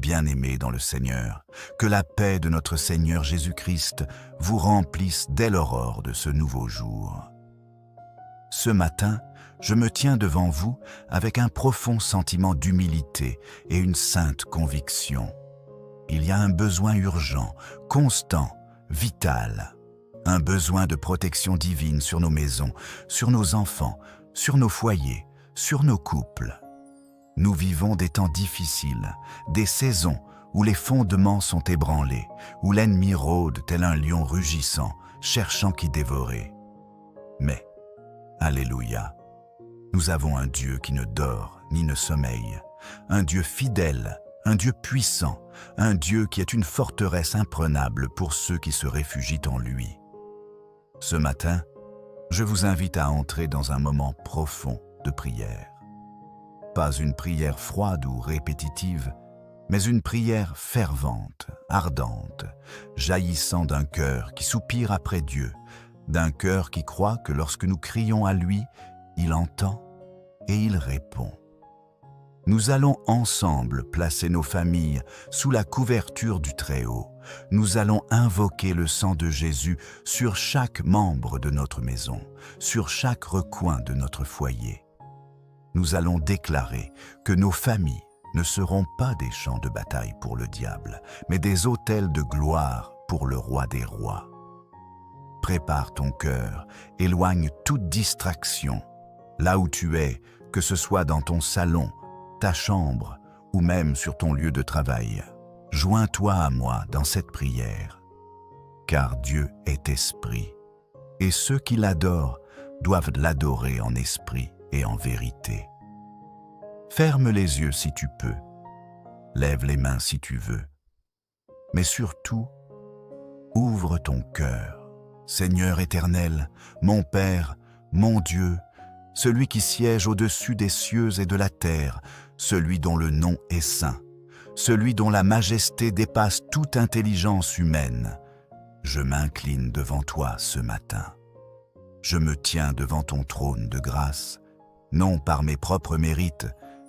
bien-aimés dans le Seigneur, que la paix de notre Seigneur Jésus-Christ vous remplisse dès l'aurore de ce nouveau jour. Ce matin, je me tiens devant vous avec un profond sentiment d'humilité et une sainte conviction. Il y a un besoin urgent, constant, vital, un besoin de protection divine sur nos maisons, sur nos enfants, sur nos foyers, sur nos couples. Nous vivons des temps difficiles, des saisons où les fondements sont ébranlés, où l'ennemi rôde tel un lion rugissant, cherchant qui dévorer. Mais, alléluia, nous avons un Dieu qui ne dort ni ne sommeille, un Dieu fidèle, un Dieu puissant, un Dieu qui est une forteresse imprenable pour ceux qui se réfugient en lui. Ce matin, je vous invite à entrer dans un moment profond de prière. Pas une prière froide ou répétitive, mais une prière fervente, ardente, jaillissant d'un cœur qui soupire après Dieu, d'un cœur qui croit que lorsque nous crions à lui, il entend et il répond. Nous allons ensemble placer nos familles sous la couverture du Très-Haut. Nous allons invoquer le sang de Jésus sur chaque membre de notre maison, sur chaque recoin de notre foyer. Nous allons déclarer que nos familles ne seront pas des champs de bataille pour le diable, mais des autels de gloire pour le Roi des rois. Prépare ton cœur, éloigne toute distraction. Là où tu es, que ce soit dans ton salon, ta chambre ou même sur ton lieu de travail, joins-toi à moi dans cette prière. Car Dieu est esprit, et ceux qui l'adorent doivent l'adorer en esprit et en vérité. Ferme les yeux si tu peux, lève les mains si tu veux, mais surtout, ouvre ton cœur. Seigneur éternel, mon Père, mon Dieu, celui qui siège au-dessus des cieux et de la terre, celui dont le nom est saint, celui dont la majesté dépasse toute intelligence humaine, je m'incline devant toi ce matin. Je me tiens devant ton trône de grâce, non par mes propres mérites,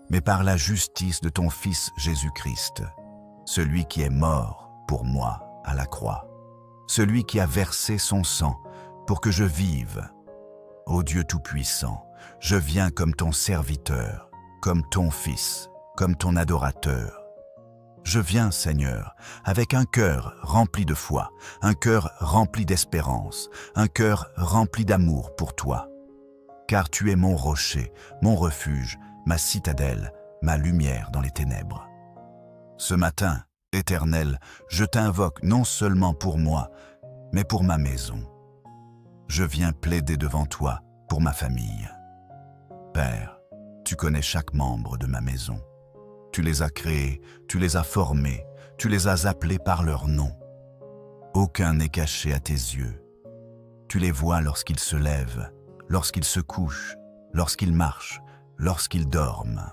mais par la justice de ton Fils Jésus-Christ, celui qui est mort pour moi à la croix, celui qui a versé son sang pour que je vive. Ô Dieu Tout-Puissant, je viens comme ton serviteur, comme ton Fils, comme ton adorateur. Je viens, Seigneur, avec un cœur rempli de foi, un cœur rempli d'espérance, un cœur rempli d'amour pour toi. Car tu es mon rocher, mon refuge, ma citadelle, ma lumière dans les ténèbres. Ce matin, Éternel, je t'invoque non seulement pour moi, mais pour ma maison. Je viens plaider devant toi pour ma famille. Père, tu connais chaque membre de ma maison. Tu les as créés, tu les as formés, tu les as appelés par leur nom. Aucun n'est caché à tes yeux. Tu les vois lorsqu'ils se lèvent, lorsqu'ils se couchent, lorsqu'ils marchent, lorsqu'ils dorment.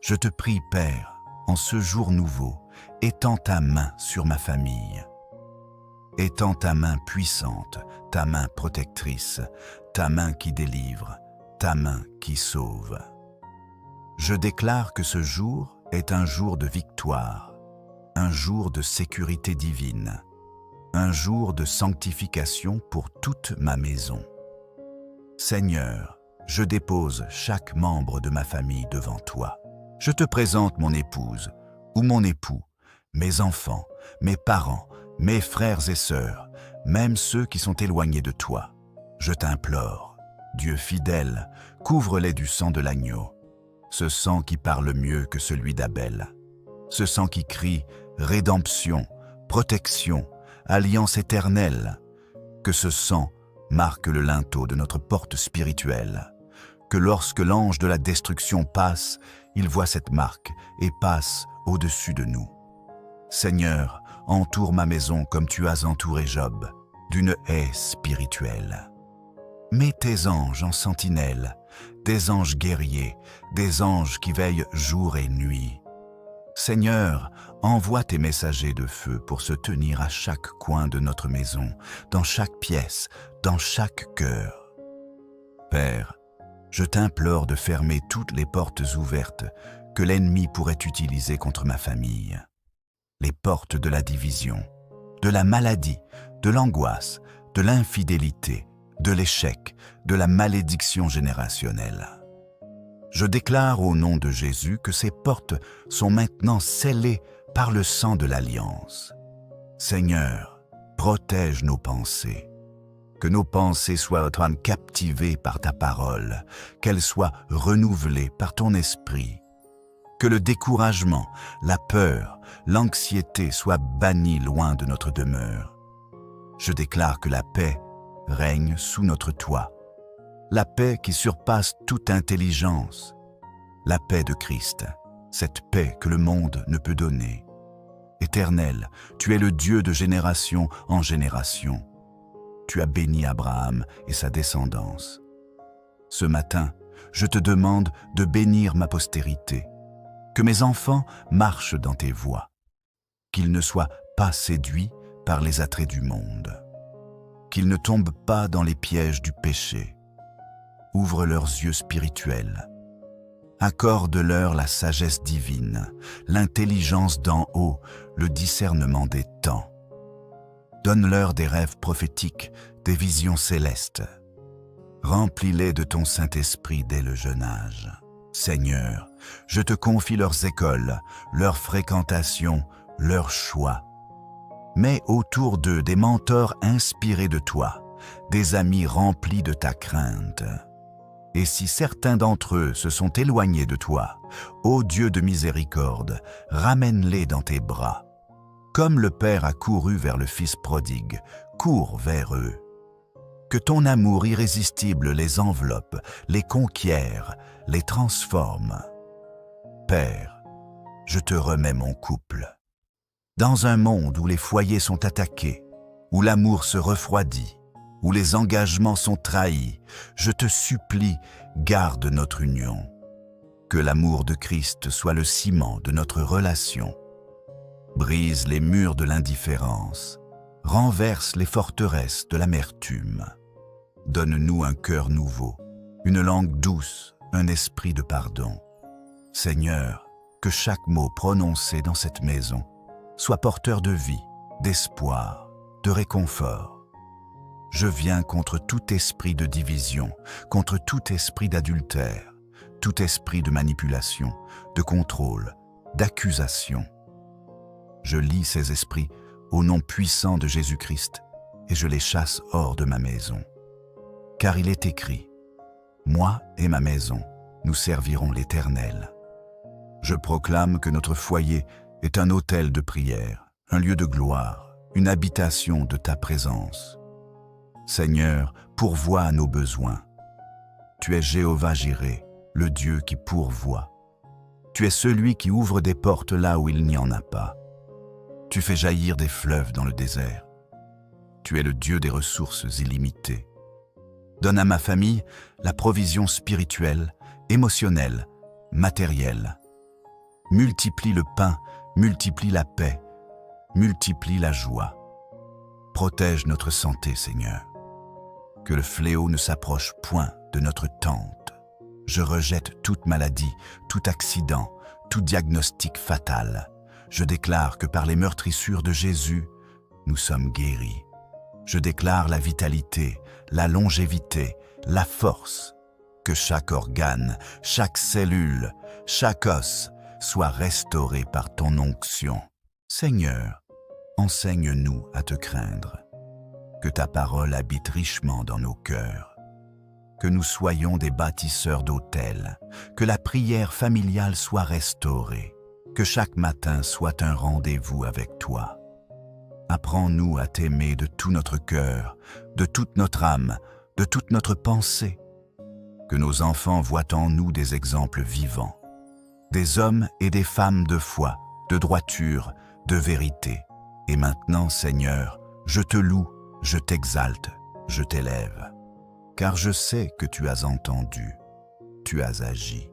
Je te prie, Père, en ce jour nouveau, étends ta main sur ma famille. Étends ta main puissante, ta main protectrice, ta main qui délivre, ta main qui sauve. Je déclare que ce jour est un jour de victoire, un jour de sécurité divine, un jour de sanctification pour toute ma maison. Seigneur, je dépose chaque membre de ma famille devant toi. Je te présente mon épouse ou mon époux, mes enfants, mes parents, mes frères et sœurs, même ceux qui sont éloignés de toi. Je t'implore, Dieu fidèle, couvre-les du sang de l'agneau, ce sang qui parle mieux que celui d'Abel, ce sang qui crie rédemption, protection, alliance éternelle, que ce sang marque le linteau de notre porte spirituelle, que lorsque l'ange de la destruction passe, il voit cette marque et passe au-dessus de nous. Seigneur, entoure ma maison comme tu as entouré Job, d'une haie spirituelle. Mets tes anges en sentinelle, des anges guerriers, des anges qui veillent jour et nuit. Seigneur, envoie tes messagers de feu pour se tenir à chaque coin de notre maison, dans chaque pièce, dans chaque cœur. Père, je t'implore de fermer toutes les portes ouvertes que l'ennemi pourrait utiliser contre ma famille. Les portes de la division, de la maladie, de l'angoisse, de l'infidélité, de l'échec, de la malédiction générationnelle. Je déclare au nom de Jésus que ces portes sont maintenant scellées par le sang de l'Alliance. Seigneur, protège nos pensées. Que nos pensées soient captivées par ta parole, qu'elles soient renouvelées par ton esprit. Que le découragement, la peur, l'anxiété soient bannis loin de notre demeure. Je déclare que la paix règne sous notre toit. La paix qui surpasse toute intelligence. La paix de Christ, cette paix que le monde ne peut donner. Éternel, tu es le Dieu de génération en génération. Tu as béni Abraham et sa descendance. Ce matin, je te demande de bénir ma postérité. Que mes enfants marchent dans tes voies. Qu'ils ne soient pas séduits par les attraits du monde. Qu'ils ne tombent pas dans les pièges du péché. Ouvre leurs yeux spirituels. Accorde-leur la sagesse divine, l'intelligence d'en haut, le discernement des temps. Donne-leur des rêves prophétiques, des visions célestes. Remplis-les de ton Saint-Esprit dès le jeune âge. Seigneur, je te confie leurs écoles, leurs fréquentations, leurs choix. Mets autour d'eux des mentors inspirés de toi, des amis remplis de ta crainte. Et si certains d'entre eux se sont éloignés de toi, ô Dieu de miséricorde, ramène-les dans tes bras. Comme le Père a couru vers le Fils prodigue, cours vers eux. Que ton amour irrésistible les enveloppe, les conquiert, les transforme. Père, je te remets mon couple. Dans un monde où les foyers sont attaqués, où l'amour se refroidit, où les engagements sont trahis, je te supplie, garde notre union. Que l'amour de Christ soit le ciment de notre relation. Brise les murs de l'indifférence, renverse les forteresses de l'amertume. Donne-nous un cœur nouveau, une langue douce, un esprit de pardon. Seigneur, que chaque mot prononcé dans cette maison soit porteur de vie, d'espoir, de réconfort. Je viens contre tout esprit de division, contre tout esprit d'adultère, tout esprit de manipulation, de contrôle, d'accusation. Je lie ces esprits au nom puissant de Jésus-Christ et je les chasse hors de ma maison. Car il est écrit, « Moi et ma maison, nous servirons l'Éternel. » Je proclame que notre foyer est un autel de prière, un lieu de gloire, une habitation de ta présence. Seigneur, pourvois à nos besoins. Tu es Jéhovah Jireh, le Dieu qui pourvoit. Tu es celui qui ouvre des portes là où il n'y en a pas. Tu fais jaillir des fleuves dans le désert. Tu es le Dieu des ressources illimitées. Donne à ma famille la provision spirituelle, émotionnelle, matérielle. Multiplie le pain, multiplie la paix, multiplie la joie. Protège notre santé, Seigneur. Que le fléau ne s'approche point de notre tente. Je rejette toute maladie, tout accident, tout diagnostic fatal. Je déclare que par les meurtrissures de Jésus, nous sommes guéris. Je déclare la vitalité, la longévité, la force. Que chaque organe, chaque cellule, chaque os soit restauré par ton onction. Seigneur, enseigne-nous à te craindre. Que ta parole habite richement dans nos cœurs. Que nous soyons des bâtisseurs d'autels. Que la prière familiale soit restaurée. Que chaque matin soit un rendez-vous avec toi. Apprends-nous à t'aimer de tout notre cœur, de toute notre âme, de toute notre pensée. Que nos enfants voient en nous des exemples vivants. Des hommes et des femmes de foi, de droiture, de vérité. Et maintenant, Seigneur, je te loue, je t'exalte, je t'élève. Car je sais que tu as entendu, tu as agi.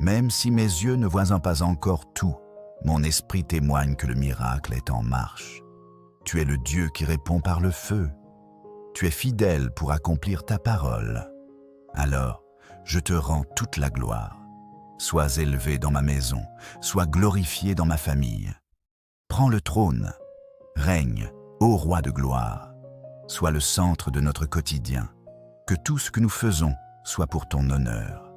Même si mes yeux ne voient pas encore tout, mon esprit témoigne que le miracle est en marche. Tu es le Dieu qui répond par le feu. Tu es fidèle pour accomplir ta parole. Alors, je te rends toute la gloire. Sois élevé dans ma maison, sois glorifié dans ma famille. Prends le trône, règne, ô roi de gloire. Sois le centre de notre quotidien. Que tout ce que nous faisons soit pour ton honneur.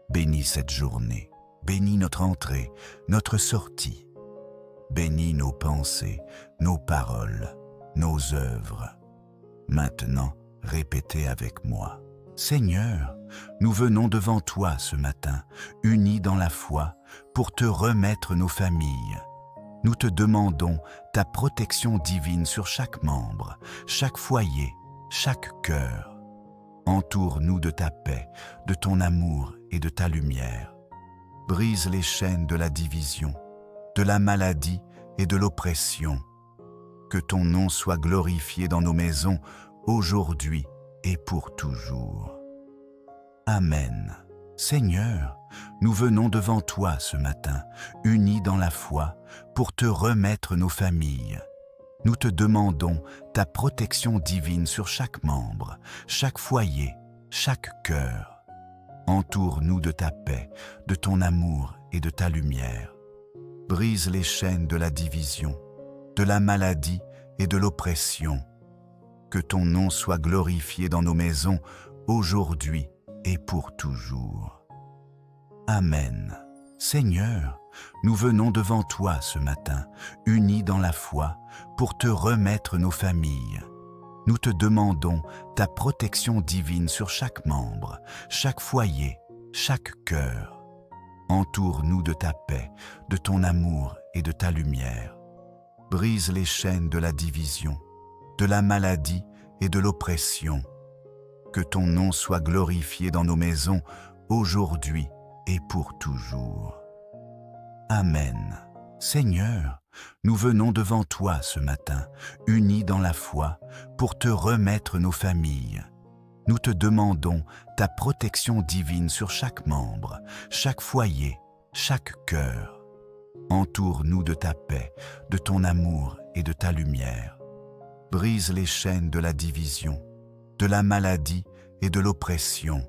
Bénis cette journée, bénis notre entrée, notre sortie. Bénis nos pensées, nos paroles, nos œuvres. Maintenant, répétez avec moi. Seigneur, nous venons devant toi ce matin, unis dans la foi, pour te remettre nos familles. Nous te demandons ta protection divine sur chaque membre, chaque foyer, chaque cœur. Entoure-nous de ta paix, de ton amour et de ta lumière. Brise les chaînes de la division, de la maladie et de l'oppression. Que ton nom soit glorifié dans nos maisons, aujourd'hui et pour toujours. Amen. Seigneur, nous venons devant toi ce matin, unis dans la foi, pour te remettre nos familles. Nous te demandons ta protection divine sur chaque membre, chaque foyer, chaque cœur. Entoure-nous de ta paix, de ton amour et de ta lumière. Brise les chaînes de la division, de la maladie et de l'oppression. Que ton nom soit glorifié dans nos maisons, aujourd'hui et pour toujours. Amen. Seigneur, nous venons devant toi ce matin, unis dans la foi, pour te remettre nos familles. Nous te demandons ta protection divine sur chaque membre, chaque foyer, chaque cœur. Entoure-nous de ta paix, de ton amour et de ta lumière. Brise les chaînes de la division, de la maladie et de l'oppression. Que ton nom soit glorifié dans nos maisons, aujourd'hui et pour toujours. Amen. Seigneur, nous venons devant toi ce matin, unis dans la foi, pour te remettre nos familles. Nous te demandons ta protection divine sur chaque membre, chaque foyer, chaque cœur. Entoure-nous de ta paix, de ton amour et de ta lumière. Brise les chaînes de la division, de la maladie et de l'oppression.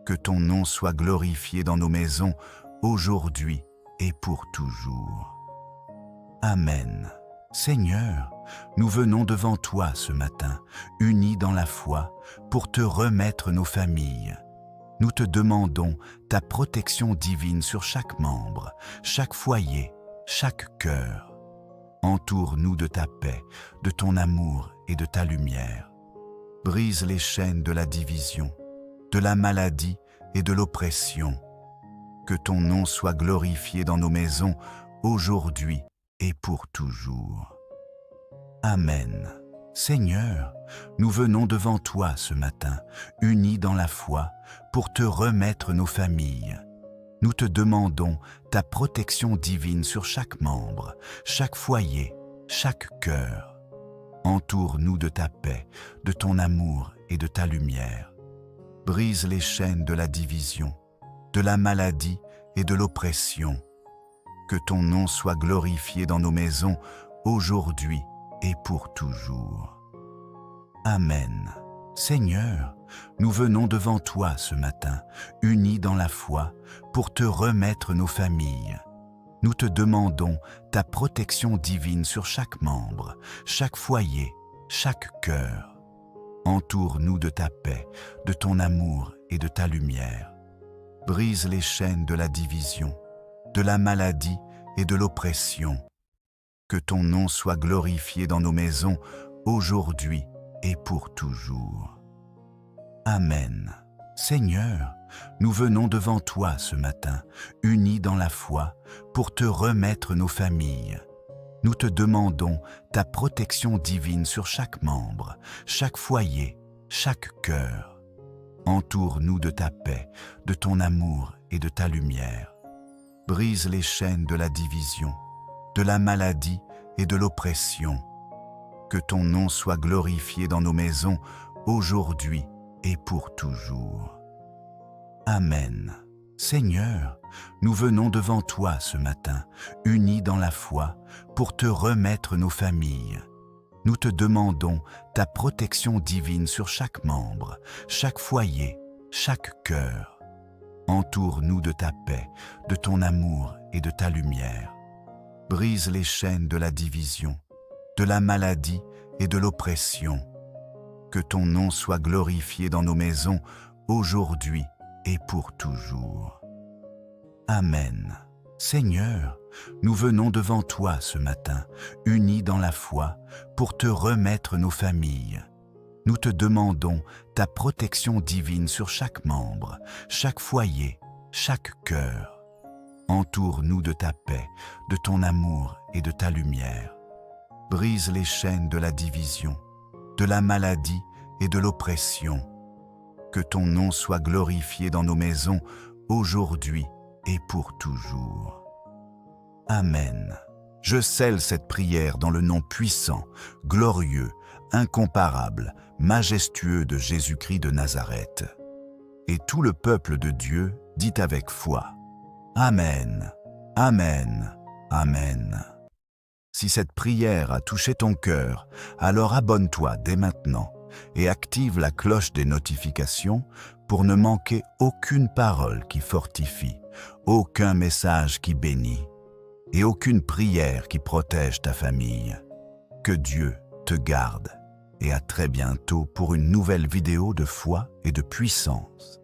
Que ton nom soit glorifié dans nos maisons, aujourd'hui et pour toujours. Amen. Seigneur, nous venons devant toi ce matin, unis dans la foi, pour te remettre nos familles. Nous te demandons ta protection divine sur chaque membre, chaque foyer, chaque cœur. Entoure-nous de ta paix, de ton amour et de ta lumière. Brise les chaînes de la division, de la maladie et de l'oppression. Que ton nom soit glorifié dans nos maisons, aujourd'hui et pour toujours. Amen. Seigneur, nous venons devant toi ce matin, unis dans la foi, pour te remettre nos familles. Nous te demandons ta protection divine sur chaque membre, chaque foyer, chaque cœur. Entoure-nous de ta paix, de ton amour et de ta lumière. Brise les chaînes de la division, de la maladie et de l'oppression. Que ton nom soit glorifié dans nos maisons, aujourd'hui et pour toujours. Amen. Seigneur, nous venons devant toi ce matin, unis dans la foi, pour te remettre nos familles. Nous te demandons ta protection divine sur chaque membre, chaque foyer, chaque cœur. Entoure-nous de ta paix, de ton amour et de ta lumière. Brise les chaînes de la division, de la maladie et de l'oppression. Que ton nom soit glorifié dans nos maisons, aujourd'hui et pour toujours. Amen. Seigneur, nous venons devant toi ce matin, unis dans la foi, pour te remettre nos familles. Nous te demandons ta protection divine sur chaque membre, chaque foyer, chaque cœur. Entoure-nous de ta paix, de ton amour et de ta lumière. Brise les chaînes de la division, de la maladie et de l'oppression. Que ton nom soit glorifié dans nos maisons, aujourd'hui et pour toujours. Amen. Seigneur, nous venons devant toi ce matin, unis dans la foi, pour te remettre nos familles. Nous te demandons ta protection divine sur chaque membre, chaque foyer, chaque cœur. Entoure-nous de ta paix, de ton amour et de ta lumière. Brise les chaînes de la division, de la maladie et de l'oppression. Que ton nom soit glorifié dans nos maisons, aujourd'hui et pour toujours. Amen. Seigneur, nous venons devant toi ce matin, unis dans la foi, pour te remettre nos familles. Nous te demandons ta protection divine sur chaque membre, chaque foyer, chaque cœur. Entoure-nous de ta paix, de ton amour et de ta lumière. Brise les chaînes de la division, de la maladie et de l'oppression. Que ton nom soit glorifié dans nos maisons, aujourd'hui et pour toujours. Amen. Je scelle cette prière dans le nom puissant, glorieux, incomparable, majestueux de Jésus-Christ de Nazareth. Et tout le peuple de Dieu dit avec foi. Amen. Amen. Amen. Si cette prière a touché ton cœur, alors abonne-toi dès maintenant et active la cloche des notifications pour ne manquer aucune parole qui fortifie, aucun message qui bénit et aucune prière qui protège ta famille. Que Dieu te garde et à très bientôt pour une nouvelle vidéo de foi et de puissance.